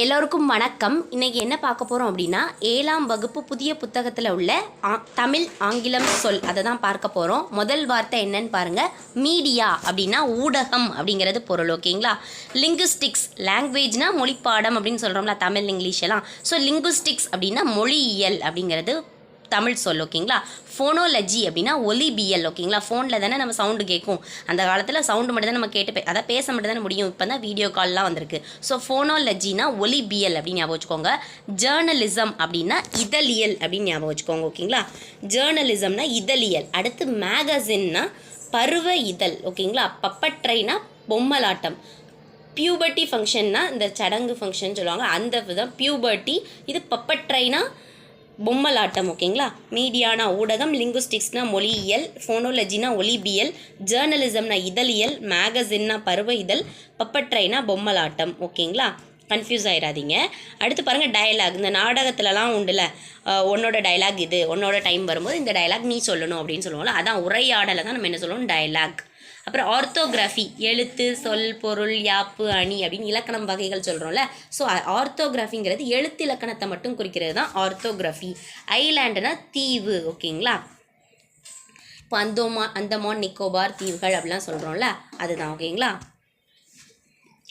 எல்லோருக்கும் வணக்கம். இன்றைக்கி என்ன பார்க்க போகிறோம் அப்படின்னா 7ஆம் வகுப்பு புதிய புத்தகத்தில் உள்ள தமிழ் ஆங்கிலம் சொல் அதை தான் பார்க்க போகிறோம். முதல் வார்த்தை என்னன்னு பாருங்கள். மீடியா அப்படின்னா ஊடகம் அப்படிங்கிறது பொருள். ஓகேங்களா. லிங்குஸ்டிக்ஸ் லாங்குவேஜ்னா மொழிப்பாடம் அப்படின்னு சொல்கிறோம்ல, தமிழ் இங்கிலீஷ் எல்லாம். ஸோ லிங்குஸ்டிக்ஸ் அப்படின்னா மொழியியல் அப்படிங்கிறது தமிழ் சொல். ஓகேங்களா. ஃபோனோலஜி அப்படின்னா ஒலிபியல். ஓகேங்களா. ஃபோனில் தானே நம்ம சவுண்டு கேட்கும். அந்த காலத்தில் சவுண்டு மட்டும் தான் நம்ம கேட்டு அதான் பேச மட்டும் தானே முடியும். இப்போ தான் வீடியோ கால்லாம் வந்திருக்கு. ஸோ ஃபோனோலஜினா ஒலிபியல் அப்படின்னு ஞாபகம் வச்சுக்கோங்க. ஜேர்னலிசம் அப்படின்னா இதழியல் அப்படின்னு ஞாபகம் வச்சுக்கோங்க. ஓகேங்களா. ஜேர்னலிசம்னா இதழியல். அடுத்து மேகசின்னா பருவ இதழ். ஓகேங்களா. பப்பட்ரைனா பொம்மலாட்டம். பியூபர்ட்டி ஃபங்க்ஷன்னா இந்த சடங்கு ஃபங்க்ஷன் சொல்லுவாங்க, அந்த தான் பியூபர்ட்டி. இது பப்பட்ரைனா பொம்மலாட்டம். ஓகேங்களா. மீடியானா ஊடகம், லிங்குஸ்டிக்ஸ்னா மொழியியல், ஃபோனோலஜினா ஒலிபியல், ஜேர்னலிசம்னா இதழியல், மேகசின்னா பருவ இதழ், பப்பட்ரைனா பொம்மலாட்டம். ஓகேங்களா. கன்ஃபியூஸ் ஆகிடாதீங்க. அடுத்து பாருங்கள் டயலாக். இந்த நாடகத்துலலாம் உண்டுல, உன்னோட டயலாக் இது, உன்னோட டைம் வரும்போது இந்த டயலாக் நீ சொல்லணும் அப்படின்னு சொல்லுவோம்ல, அதான் உரையாடலை தான் நம்ம என்ன சொல்லுவோம், டயலாக். அப்புறம் ஆர்த்தோகிராஃபி எழுத்து சொல் பொருள் யாப்பு அணி அப்படின்னு இலக்கணம் வகைகள் சொல்கிறோம்ல. ஸோ ஆர்த்தோகிராஃபிங்கிறது எழுத்து இலக்கணத்தை மட்டும் குறிக்கிறது தான் ஆர்த்தோகிராஃபி. ஐலாண்டுனா தீவு. ஓகேங்களா. இப்போ அந்தமான் நிக்கோபார் தீவுகள் அப்படிலாம் சொல்கிறோம்ல, அதுதான். ஓகேங்களா.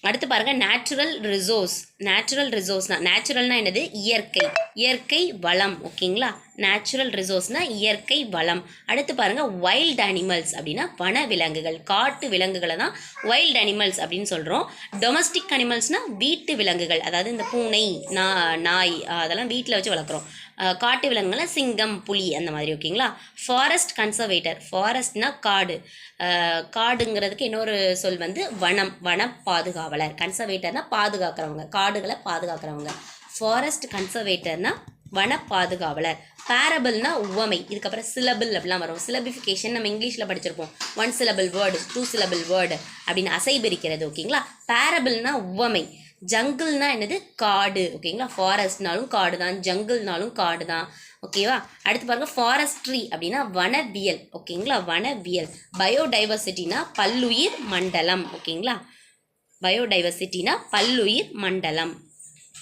அடுத்து பாருங்கள் நேச்சுரல் ரிசோர்ஸ். நேச்சுரல் ரிசோர்ஸ்னால் நேச்சுரல்னால் என்னது, இயற்கை, இயற்கை வளம். ஓகேங்களா. நேச்சுரல் ரிசோர்ஸ்னால் இயற்கை வளம். அடுத்து பாருங்கள் வைல்ட் அனிமல்ஸ் அப்படின்னா வன விலங்குகள், காட்டு விலங்குகளை தான் வைல்ட் அனிமல்ஸ் அப்படின்னு சொல்கிறோம். டொமஸ்டிக் அனிமல்ஸ்னால் வீட்டு விலங்குகள், அதாவது இந்த பூனை நாய் அதெல்லாம் வீட்டில் வச்சு வளர்க்குறோம். காட்டு விலங்குகளை சிங்கம் புலி அந்த மாதிரி. ஓகேங்களா. Forest conservator. ஃபாரஸ்ட்னா காடு, காடுங்கிறதுக்கு இன்னொரு சொல் வந்து வனம், வன பாதுகாவலர். கன்சர்வேட்டர்னா பாதுகாக்கிறவங்க, காடுகளை பாதுகாக்கிறவங்க. ஃபாரஸ்ட் கன்சர்வேட்டர்னா வன பாதுகாவலர். பேரபிள்னா உவமை. இதுக்கப்புறம் சிலபிள் அப்படிலாம் வரும். சிலபிஃபிகேஷன் நம்ம இங்கிலீஷில் படிச்சிருப்போம். 1 syllable வேர்டு, 2 syllable வேர்டு அப்படின்னு அசைபிரிக்கிறது. ஓகேங்களா. பேரபிள்னா உவமை. ஜங்கிள்னா என்னது, காடு. ஓகேங்களா. ஃபாரஸ்ட்னாலும் காடு தான், ஜங்கிள்னாலும் காடு தான். ஓகேவா. அடுத்து பாருங்கள் ஃபாரஸ்ட்ரி அப்படின்னா வனவியல். ஓகேங்களா. வனவியல். பயோடைவர்சிட்டினா பல்லுயிர் மண்டலம். ஓகேங்களா. பயோடைவர்சிட்டினா பல்லுயிர் மண்டலம்.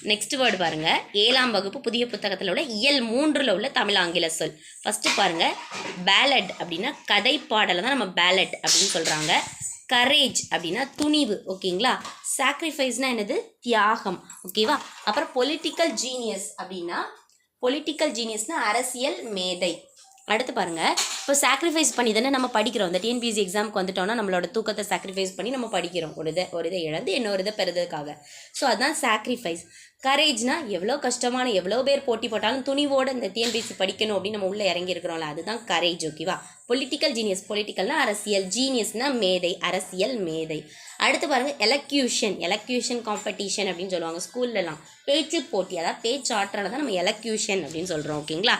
நெக்ஸ்ட் வேர்டு பாருங்கள். 7ஆம் வகுப்பு புதிய புத்தகத்தில் உள்ள இயல் 3ல் உள்ள தமிழ் ஆங்கில சொல். ஃபஸ்ட்டு பாருங்கள் பேலட் அப்படின்னா கதை பாடலை தான் நம்ம பேலட் அப்படின்னு சொல்கிறாங்க. கரேஜ் அப்படின்னா துணிவு. ஓகேங்களா. சாக்ரிஃபைஸ்னால் என்னது, தியாகம். ஓகேவா. அப்புறம் பொலிட்டிக்கல் ஜீனியஸ் அப்படின்னா, பொலிட்டிக்கல் ஜீனியஸ்னால் அரசியல் மேதை. அடுத்து பாருங்கள், இப்போ சாக்ரிஃபைஸ் பண்ணி தானே நம்ம படிக்கிறோம். இந்த டிஎன்பிஎஸ்சி எக்ஸாமுக்கு வந்துட்டோம்னா நம்மளோட தூக்கத்தை சாக்ரிஃபைஸ் பண்ணி நம்ம படிக்கிறோம், ஒரு இதை இழந்து இன்னொரு இதை பெறுறதுக்காக. ஸோ அதுதான் சாக்ரிஃபைஸ். கரேஜ்னா எவ்வளோ கஷ்டமான, எவ்வளோ பேர் போட்டி போட்டாலும் துணிவோடு இந்த டிஎன்பிஎஸ்சி படிக்கணும் அப்படின்னு நம்ம உள்ளே இறங்கி இருக்கிறோம்ல, அதுதான் கரேஜ். ஓகேவா. பொலிட்டிக்கல் ஜீனியஸ், பொலிட்டிக்கல்னா அரசியல், ஜீனியஸ்னா மேதை, அரசியல் மேதை. அடுத்து பாருங்கள் எலக்யூஷன். எலக்யூஷன் காம்படிஷன் அப்படின்னு சொல்லுவாங்க ஸ்கூல்லலாம். பேச்சு போட்டி, அதாவது பேச்சாற்றலை தான் நம்ம எலக்யூஷன் அப்படின்னு சொல்கிறோம். ஓகேங்களா.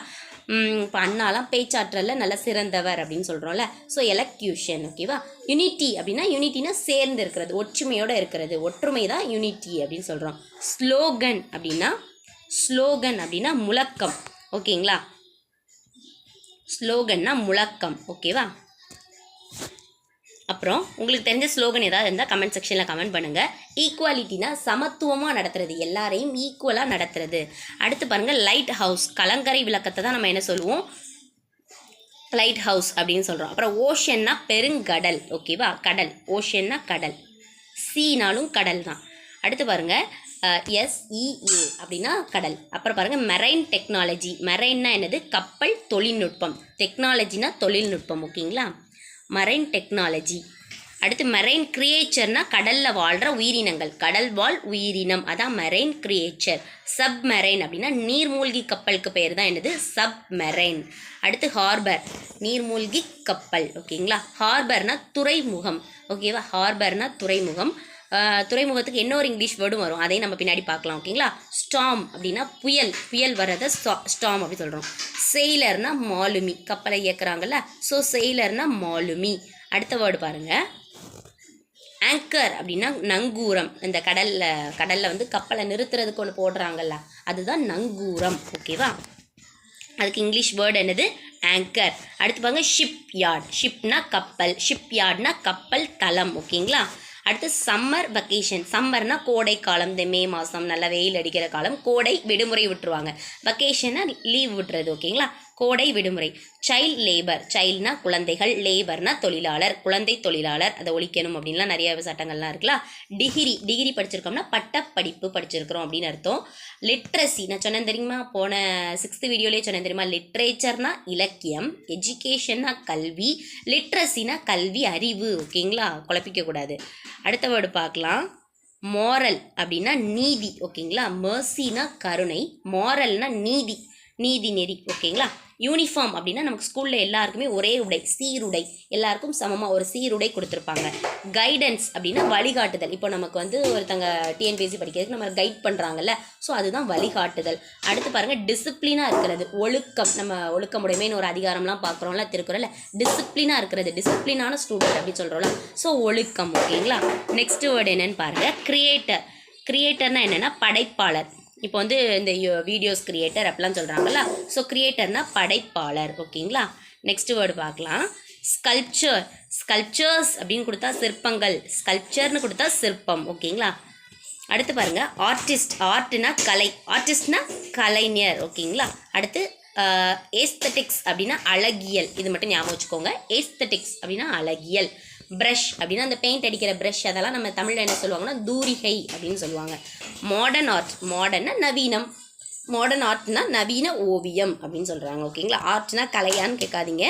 இப்போ அண்ணாலாம் பேச்சாற்றலில் நல்ல சிறந்தவர் அப்படின்னு சொல்கிறோம்ல. So elocution. ஓகேவா. யூனிட்டி அப்படின்னா, யூனிட்டினா சேர்ந்து இருக்கிறது, ஒற்றுமையோடு இருக்கிறது, ஒற்றுமை தான் யூனிட்டி அப்படின்னு சொல்கிறோம். ஸ்லோகன் அப்படின்னா முழக்கம். ஓகேங்களா. ஸ்லோகன்னா முழக்கம். ஓகேவா. அப்புறம் உங்களுக்கு தெரிஞ்ச ஸ்லோகன் ஏதாவது இருந்தால் கமெண்ட் செக்ஷனில் கமெண்ட் பண்ணுங்கள். ஈக்குவாலிட்டினா சமத்துவமாக நடத்துறது, எல்லாரையும் ஈக்குவலாக நடத்துறது. அடுத்து பாருங்கள் லைட் ஹவுஸ். கலங்கரை விளக்கத்தை தான் நம்ம என்ன சொல்லுவோம், லைட் ஹவுஸ் அப்படின்னு சொல்கிறோம். அப்புறம் ஓஷன்னா பெருங்கடல். ஓகேவா. கடல், ஓஷன்னா கடல், சீனாலும் கடல் தான். அடுத்து பாருங்கள் SEA அப்படின்னா கடல். அப்புறம் பாருங்கள் மெரைன் டெக்னாலஜி. மெரைன்னா என்னது, கப்பல் தொழில்நுட்பம். டெக்னாலஜினா தொழில்நுட்பம். ஓகேங்களா. Marine technology. அடுத்து மெரைன் கிரியேச்சர்னா கடலில் வாழ்கிற உயிரினங்கள், கடல் வாழ் உயிரினம், அதான் மெரைன் கிரியேச்சர். சப்மெரைன் அப்படின்னா நீர்மூழ்கி கப்பலுக்கு பேர் தான் என்னது, சப்மெரைன். அடுத்து ஹார்பர், நீர்மூழ்கி கப்பல். ஓகேங்களா. ஹார்பர்னா துறைமுகம். ஓகேவா. ஹார்பர்னா துறைமுகம். துறைமுகத்துக்கு இன்னொரு இங்கிலீஷ் வேர்டும் வரும், அதையும் நம்ம பின்னாடி பார்க்கலாம். ஓகேங்களா. ஸ்டார்ம் அப்படின்னா புயல், புயல் வர்றதை ஸ்டார்ம் அப்படி சொல்கிறோம். செயிலர்னா மாலுமி, கப்பலை இயக்குறாங்கல்ல, ஸோ செயிலர்னா மாலுமி. அடுத்த வேர்டு பாருங்கள் ஆங்கர் அப்படின்னா நங்கூரம். இந்த கடலில் வந்து கப்பலை நிறுத்துறதுக்கு ஒன்று போடுறாங்கல்ல, அதுதான் நங்கூரம். ஓகேவா. அதுக்கு இங்கிலீஷ் வேர்டு என்னது, ஆங்கர். அடுத்து பாருங்க ஷிப் யார்ட். ஷிப்னா கப்பல், ஷிப் யார்ட்னா கப்பல் தளம். ஓகேங்களா. அடுத்து சம்மர் வெக்கேஷன். சம்மர்னா கோடை காலம், இந்த மே மாதம் நல்ல வெயில் அடிக்கிற காலம், கோடை விடுமுறை விட்டுருவாங்க. வெக்கேஷன்னா லீவ் விட்டுறது, ஓகேங்களா, கோடை விடுமுறை. சைல்ட் லேபர், சைல்ட்னா குழந்தைகள், லேபர்னா தொழிலாளர், குழந்தை தொழிலாளர், அதை ஒழிக்கணும் அப்படின்லாம் நிறைய சட்டங்கள்லாம் இருக்குல்ல. டிகிரி படிச்சிருக்கோம்னா பட்டப்படிப்பு படிச்சிருக்கிறோம் அப்படின்னு அர்த்தம். லிட்ரஸி நான் சொன்னேன் தெரியுமா, போன 6th வீடியோலேயே சொன்னேன் தெரியுமா, லிட்ரேச்சர்னா இலக்கியம், எஜுகேஷன்னா கல்வி, லிட்ரஸினா கல்வி அறிவு, ஓகேங்களா, குழப்பிக்கக்கூடாது. அடுத்த வேர்டு பார்க்கலாம். மோரல் அப்படின்னா நீதி, ஓகேங்களா. மெர்சினா கருணை, மோரல்னா நீதி, நீதி நெறி, ஓகேங்களா. யூனிஃபார்ம் அப்படின்னா நமக்கு ஸ்கூலில் எல்லாருக்குமே ஒரே உடை, சீருடை, எல்லாருக்கும் சமமாக ஒரு சீருடை கொடுத்துருப்பாங்க. கைடன்ஸ் அப்படின்னா வழிகாட்டுதல். இப்போ நமக்கு வந்து ஒருத்தங்க டிஎன்பிஎஸ்சி படிக்கிறதுக்கு நம்ம கைட் பண்ணுறாங்கல்ல, ஸோ அதுதான் வழிகாட்டுதல். அடுத்து பாருங்கள், டிசிப்ளினாக இருக்கிறது, ஒழுக்கம். நம்ம ஒழுக்கமுடைமைன்னு ஒரு அதிகாரம்லாம் பார்க்குறோம்ல திருக்குறளில், டிசிப்ளினாக இருக்கிறது, டிசிப்ளினான ஸ்டூடெண்ட் அப்படின்னு சொல்கிறோம்ல, ஸோ ஒழுக்கம், ஓகேங்களா. நெக்ஸ்ட் வேர்டு என்னென்னு பாருங்கள், கிரியேட்டர். கிரியேட்டர்னால் என்னென்னா படைப்பாளர். இப்போ வந்து இந்த வீடியோஸ் கிரியேட்டர் அப்படிலாம் சொல்கிறாங்கல்ல, ஸோ கிரியேட்டர்னா படைப்பாளர், ஓகேங்களா. நெக்ஸ்ட் வேர்டு பார்க்கலாம். ஸ்கல்ப்சர். ஸ்கல்ப்சர்ஸ் அப்படின்னு கொடுத்தா சிற்பங்கள், ஸ்கல்ப்சர்னு கொடுத்தா சிற்பம், ஓகேங்களா. அடுத்து பாருங்கள், ஆர்டிஸ்ட். ஆர்ட்னா கலை, ஆர்டிஸ்ட்னா கலைஞர், ஓகேங்களா. அடுத்து ஏஸ்தட்டிக்ஸ் அப்படின்னா அழகியல், இது மட்டும் ஞாபகம் வச்சுக்கோங்க. ஏஸ்தட்டிக்ஸ் அப்படின்னா அழகியல். ப்ரஷ் அப்படின்னா அந்த பெயிண்ட் அடிக்கிற ப்ரஷ், அதெல்லாம் நம்ம தமிழில் என்ன சொல்லுவாங்கன்னா தூரிகை அப்படின்னு சொல்லுவாங்க. Modern art. மாடர்னா நவீனம், மாடர்ன் ஆர்ட்னா நவீன ஓவியம் அப்படின்னு சொல்கிறாங்க, ஓகேங்களா. ஆர்ட்னா கலையான்னு கேட்காதீங்க,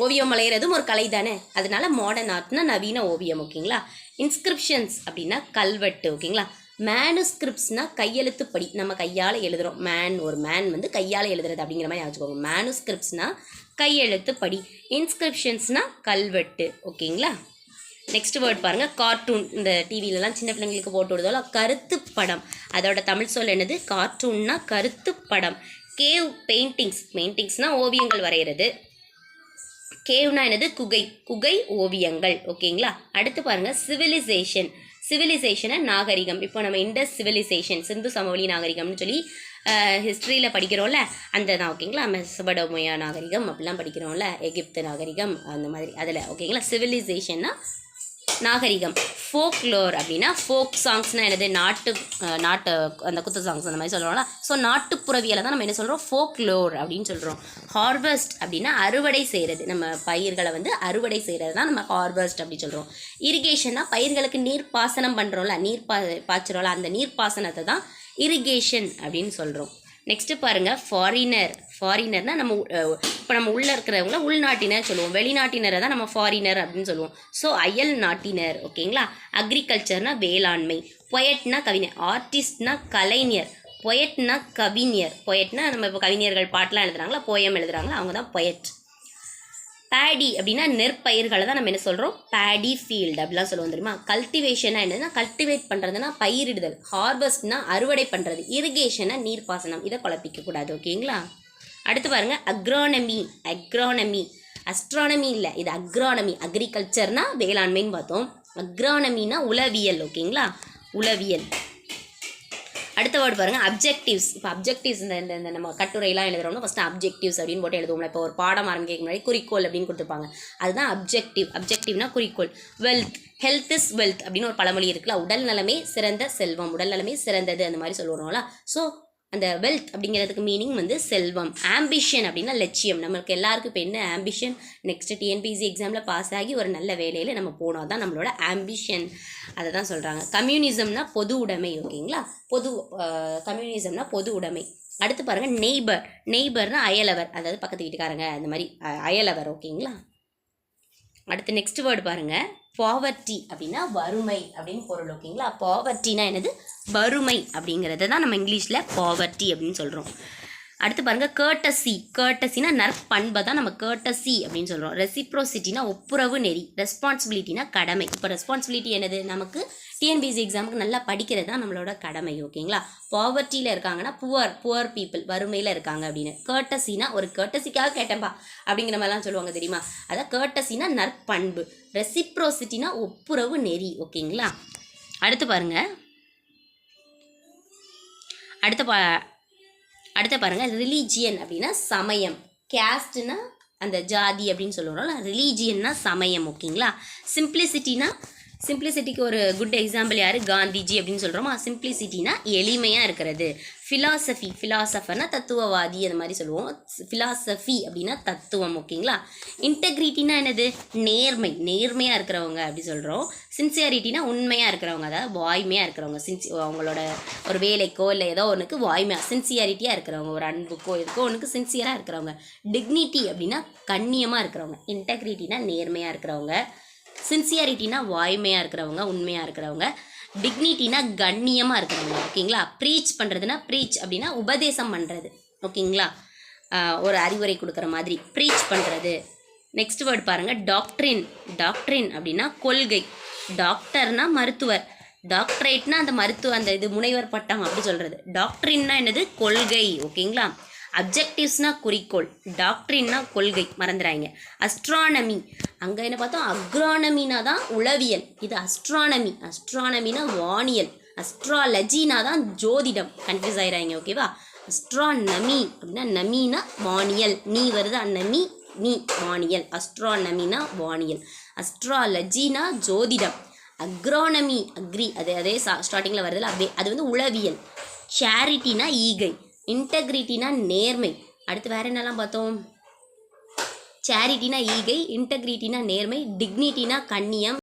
ஓவியம் வரைகிறதும் ஒரு கலை தானே, அதனால மாடர்ன் ஆர்ட்னா நவீன ஓவியம், ஓகேங்களா. இன்ஸ்கிரிப்ஷன்ஸ் அப்படின்னா கல்வெட்டு, ஓகேங்களா. மேனுஸ்கிரிப்ட்ஸ்னால் கையெழுத்துப்படி, நம்ம கையால் எழுதுகிறோம். ஒரு மேன் வந்து கையால் எழுதுறது அப்படிங்கிற மாதிரி வச்சுக்கோங்க. மேனுஸ்கிரிப்ட்ஸ்னால் கையெழுத்துப்படி, இன்ஸ்கிரிப்ஷன்ஸ்னால் கல்வெட்டு, ஓகேங்களா. நெக்ஸ்ட் வேர்ட் பாருங்கள், கார்ட்டூன். இந்த டிவிலலாம் சின்ன பிள்ளைங்களுக்கு போட்டு விடுதோல, கருத்து படம், அதோட தமிழ் சொல் என்னது, கார்ட்டூன்னா கருத்து படம். Cave paintings. பெயிண்டிங்ஸ்னால் ஓவியங்கள் வரைகிறது. கேவ்னா என்னது, குகை, குகை ஓவியங்கள், ஓகேங்களா. அடுத்து பாருங்கள், சிவிலைசேஷன். சிவிலைசேஷனை நாகரிகம். இப்போ நம்ம இண்டஸ் சிவிலைசேஷன், சிந்து சமவெளி நாகரிகம்னு சொல்லி ஹிஸ்ட்ரியில் படிக்கிறோம்ல, அந்த தான், ஓகேங்களா. மெசபடோமியா நாகரிகம் அப்படிலாம் படிக்கிறோம்ல, எகிப்து நாகரிகம் அந்த மாதிரி, அதில், ஓகேங்களா. சிவிலைசேஷன்னா நாகரிகம். ஃபோக்லோர் அப்படின்னா ஃபோக் சாங்ஸ்னால் என்னது, நாட்டு அந்த குத்து சாங்ஸ் அந்த மாதிரி சொல்கிறோம்ல, ஸோ நாட்டுப்புறவியலை தான் நம்ம என்ன சொல்கிறோம், ஃபோக்லோர் அப்படின்னு சொல்கிறோம். ஹார்வெஸ்ட் அப்படின்னா அறுவடை செய்கிறது, நம்ம பயிர்களை வந்து அறுவடை செய்கிறது தான் நம்ம ஹார்வெஸ்ட் அப்படி சொல்கிறோம். இரிகேஷன்னா பயிர்களுக்கு நீர் பாசனம் பண்ணுறோம்ல, பாய்ச்சுறோம்ல, அந்த நீர்ப்பாசனத்தை தான் இரிகேஷன் அப்படின்னு சொல்கிறோம். நெக்ஸ்ட்டு பாருங்கள், ஃபாரினர். ஃபாரினர்னால் இப்போ நம்ம உள்ளே இருக்கிறவங்கள உள்நாட்டினர் சொல்லுவோம், வெளிநாட்டினரை தான் நம்ம ஃபாரினர் அப்படின்னு சொல்லுவோம். ஸோ அயல் நாட்டினர், ஓகேங்களா. அக்ரிகல்ச்சர்னா வேளாண்மை. பொயட்னா கவிஞர், ஆர்டிஸ்ட்னா கலைஞர், பொயட்னா கவிஞர். பொயட்னா நம்ம இப்போ கவிஞர்கள் பாட்டெலாம் எழுதுறாங்களா, போயம் எழுதுறாங்களா, அவங்க தான் பொயட். பேடி அப்படின்னா நெற்பயிர்களை தான் நம்ம என்ன சொல்கிறோம், பேடி ஃபீல்டு அப்படிலாம் சொல்லுவோம் தெரியுமா. கல்டிவேஷனாக என்னதுன்னா கல்டிவேட் பண்ணுறதுனா பயிரிடுதல், ஹார்வெஸ்ட்னா அறுவடை பண்ணுறது, இரிகேஷனாக நீர்ப்பாசனம், இதை குழப்பிக்கக்கூடாது, ஓகேங்களா. அடுத்து பாருங்கள், அக்ரானமி. அக்ரானமி அஸ்ட்ரானமி இல்லை, இது அக்ரானமி. அக்ரிகல்ச்சர்னா வேளாண்மைன்னு பார்த்தோம், அக்ரானமினா உளவியல், ஓகேங்களா, உளவியல். அடுத்த வேர்டு பாருங்கள், அப்ஜெக்டிவ்ஸ். இப்போ அப்ஜெக்டிவ்ஸ் இந்த நம்ம கட்டுரையெல்லாம் எழுதுறோம்னா ஃபஸ்ட்டு அப்ஜெக்டிவ்ஸ் அப்படின்னு போட்டு எழுதுவோம்ல. இப்போ ஒரு பாடம் ஆரம்பிக்க முன்னாடி குறிக்கோள் அப்படின்னு கொடுத்துருப்பாங்க, அதுதான் அப்ஜெக்டிவ். அப்ஜெக்டிவ்னா குறிக்கோள். வெல்த். ஹெல்த் இஸ் வெல்த் அப்படின்னு ஒரு பழமொழி இருக்குல்ல, உடல் நலமே சிறந்த செல்வம், உடல் நலமே சிறந்தது அந்த மாதிரி சொல்லுவோம்ல. ஸோ அந்த வெல்த் அப்படிங்கிறதுக்கு மீனிங் வந்து செல்வம். ஆம்பிஷன் அப்படின்னா லட்சியம். நம்மளுக்கு எல்லாருக்கும் இப்போ என்ன ஆம்பிஷன், நெக்ஸ்ட் டிஎன்பிஎஸ்சி எக்ஸாமில் பாஸ் ஆகி ஒரு நல்ல வேலையில் நம்ம போனோம் தான் நம்மளோட ஆம்பிஷன், அதை தான் சொல்கிறாங்க. கம்யூனிசம்னா பொது உடைமை, ஓகேங்களா. கம்யூனிசம்னா பொது உடைமை. அடுத்து பாருங்கள், நெய்பர். நெய்பர்னா அயலவர், அதாவது பக்கத்து வீட்டுக்காரங்க அந்த மாதிரி அயலவர், ஓகேங்களா. அடுத்து நெக்ஸ்ட் வேர்டு பாருங்கள், பாவர்ட்டி அப்படின்னா வறுமை அப்படின்னு பொருள், ஓகேங்களா. பாவர்ட்டினா என்னது, வறுமை அப்படிங்கிறத தான் நம்ம இங்கிலீஷில் பாவர்ட்டி அப்படின்னு சொல்கிறோம். அடுத்து பாருங்கள், கேர்டசி. கேர்டசினா நற்பண்பை தான் நம்ம கேர்டசி அப்படின்னு சொல்கிறோம். ரெசிப்ரோசிட்டினா ஒப்புரவு நெறி. ரெஸ்பான்சிபிலிட்டினா கடமை. இப்போ ரெஸ்பான்சிபிலிட்டி என்னது, நமக்கு டிஎன்பிஎஸ்சி எக்ஸாமுக்கு நல்லா படிக்கிறது தான் நம்மளோட கடமை, ஓகேங்களா. பாவர்ட்டியில் இருக்காங்கன்னா புவர் பீப்புள், வறுமையில் இருக்காங்க அப்படின்னு. கேர்டசினா ஒரு கேர்டசிக்காக கேட்டேன்பா அப்படிங்கிற மாதிரிலாம் சொல்லுவாங்க தெரியுமா, அதான் கேர்டசினா நற்பண்பு. ரெசிப்ரோசிட்டினா ஒப்புரவு நெறி, ஓகேங்களா. அடுத்து பாருங்கள், அடுத்த பாருங்கள், ரிலீஜியன் அப்படின்னா சமயம். கேஸ்ட்னா அந்த ஜாதி அப்படின்னு சொல்லுவோம்ல, ரிலீஜியன்னா சமயம், ஓகேங்களா. சிம்பிளிசிட்டினா சிம்பிளிசிட்டிக்கு ஒரு குட் எக்ஸாம்பிள் யார்? காந்திஜி அப்படின்னு சொல்கிறோமா. சிம்பிளிசிட்டினா எளிமையாக இருக்கிறது. ஃபிலாசஃபர்னா தத்துவவாதி அந்த மாதிரி சொல்லுவோம். ஃபிலாசபி அப்படின்னா தத்துவம். ஓகேங்களா. இன்டெகிரிட்டினா என்னது? நேர்மையாக இருக்கிறவங்க அப்படி சொல்கிறோம். சின்சியாரிட்டினா உண்மையாக இருக்கிறவங்க, அதாவது வாய்மையாக இருக்கிறவங்க. அவங்களோட ஒரு வேலைக்கோ இல்லை ஏதோ ஒன்றுக்கு வாய்மையாக சின்சியாரிட்டியாக இருக்கிறவங்க, ஒரு அன்புக்கோ எதுக்கோ ஒன்றுக்கு சின்சியராக இருக்கிறவங்க. டிக்னிட்டி அப்படின்னா கண்ணியமாக இருக்கிறவங்க. இன்டெகிரிட்டினா நேர்மையாக இருக்கிறவங்க. சின்சியாரிட்டினா வாய்மையாக இருக்கிறவங்க, உண்மையாக இருக்கிறவங்க. டிக்னிட்டினா கண்ணியமாக இருக்கிறவங்க. ஓகேங்களா. ப்ரீச் பண்ணுறதுனா அப்படின்னா உபதேசம் பண்ணுறது. ஓகேங்களா. ஒரு அறிவுரை கொடுக்குற மாதிரி ப்ரீச் பண்ணுறது. நெக்ஸ்ட் வேர்ட் பாருங்கள், டாக்ட்ரின் அப்படின்னா கொள்கை. டாக்டர்னா மருத்துவர். டாக்டரேட்னா அந்த இது முனைவர் பட்டம் அப்படி சொல்கிறது. டாக்ட்ரின்னா என்னது? கொள்கை. ஓகேங்களா. அப்ஜெக்டிவ்ஸ்னா குறிக்கோள், டாக்ட்ரின்னா கொள்கை, மறந்துடாங்க. அஸ்ட்ரானமி, அங்கே என்ன பார்த்தோம்? அக்ரானமினா தான் உளவியல், இது அஸ்ட்ரானமினா வானியல். அஸ்ட்ராலஜினா தான் ஜோதிடம், கன்ஃபியூஸ் ஆயிடாங்க. ஓகேவா. அஸ்ட்ரானமி அப்படின்னா நமினா வானியல், நீ வருது அன்னமி, நீ வானியல். அஸ்ட்ரானமினா வானியல். அஸ்ட்ராலஜினா ஜோதிடம். அக்ரானமி அதே ஸ்டார்டிங்கில் வருதுல்ல, அது வந்து உளவியல். சேரிட்டினா ஈகை. இன்டெகிரிட்டினா நேர்மை. அடுத்து வேறு என்னெல்லாம் பார்த்தோம்? சேரிட்டினா ஈகை, இன்டெகிரிட்டினா நேர்மை, டிக்னிட்டினா கண்ணியம்,